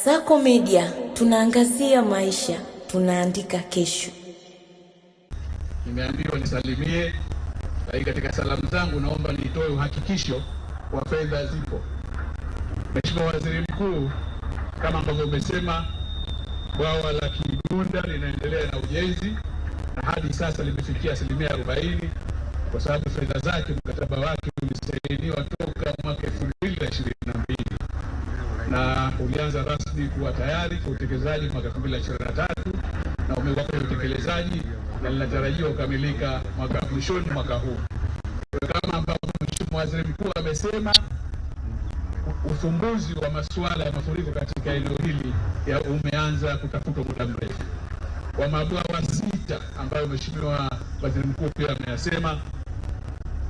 Kasako Media, tunaangazia maisha, tunaandika kesho. Nimeambiwa nisalimie, lakini katika salamu zangu naomba nitoe uhakikisho wa fedha zipo. Mheshimiwa Waziri Mkuu, kama ambavyo umesema, bwawa la Kigunda linaendelea na ujenzi na hadi sasa limefikia 40% kwa sababu fedha zake, mkataba wake ulisainiwa toka mwaka 2022 na ulianza rasmi kuwa tayari kwa utekelezaji mwaka 2023 na umekuwa kwa utekelezaji na linatarajiwa kukamilika mwishoni mwaka huu. Kama ambavyo Mheshimiwa Waziri Mkuu amesema, ufumbuzi wa masuala ya mafuriko katika eneo hili umeanza kutafutwa muda mrefu. Kwa mabwawa 6 ambayo Mheshimiwa Waziri Mkuu pia ameyasema,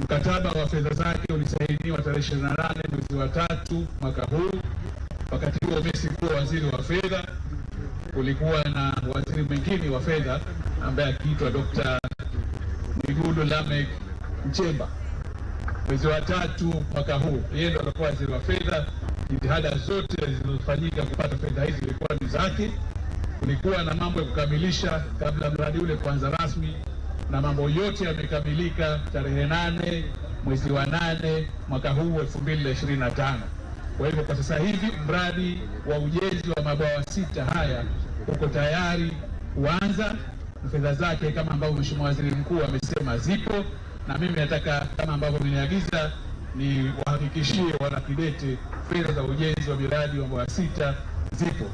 mkataba wa fedha zake ulisainiwa tarehe 28 mwezi wa 3 mwaka huu. Wakati huo mimi sikuwa waziri wa fedha, kulikuwa na waziri mwingine wa fedha ambaye akiitwa Dr. Mwigulu Lameck Nchemba. Mwezi wa 3 mwaka huu yeye ndo alikuwa waziri wa fedha. Jitihada zote zilizofanyika kupata fedha hizi zilikuwa ni zake. Kulikuwa na mambo ya kukamilisha kabla mradi ule kuanza rasmi, na mambo yote yamekamilika tarehe 8 mwezi wa 8 mwaka huu 2025. Kwa hivyo kwa sasa hivi mradi wa ujenzi wa mabwawa 6 haya uko tayari kuanza, na fedha zake kama ambavyo Mheshimiwa Waziri Mkuu amesema zipo, na mimi nataka kama ambavyo mniagiza ni wahakikishie wana Kidete fedha za ujenzi wa miradi wa mabwawa 6 zipo.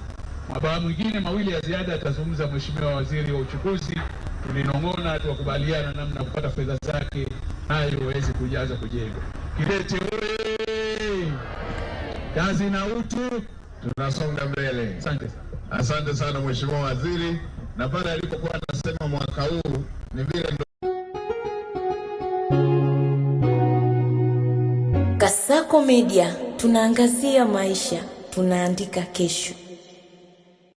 Mabwawa mwingine mawili ya ziada atazungumza Mheshimiwa Waziri wa Uchukuzi. Tulinong'ona tukubaliana namna kupata fedha zake nayo waweze kujaza kujengwa. Kidete oye! Kazi na utu, tunasonga mbele. Asante sana. Asante sana Mheshimiwa Waziri, na pale alipokuwa anasema mwaka huu ni vile ndo... Kasako Media, tunaangazia maisha, tunaandika kesho.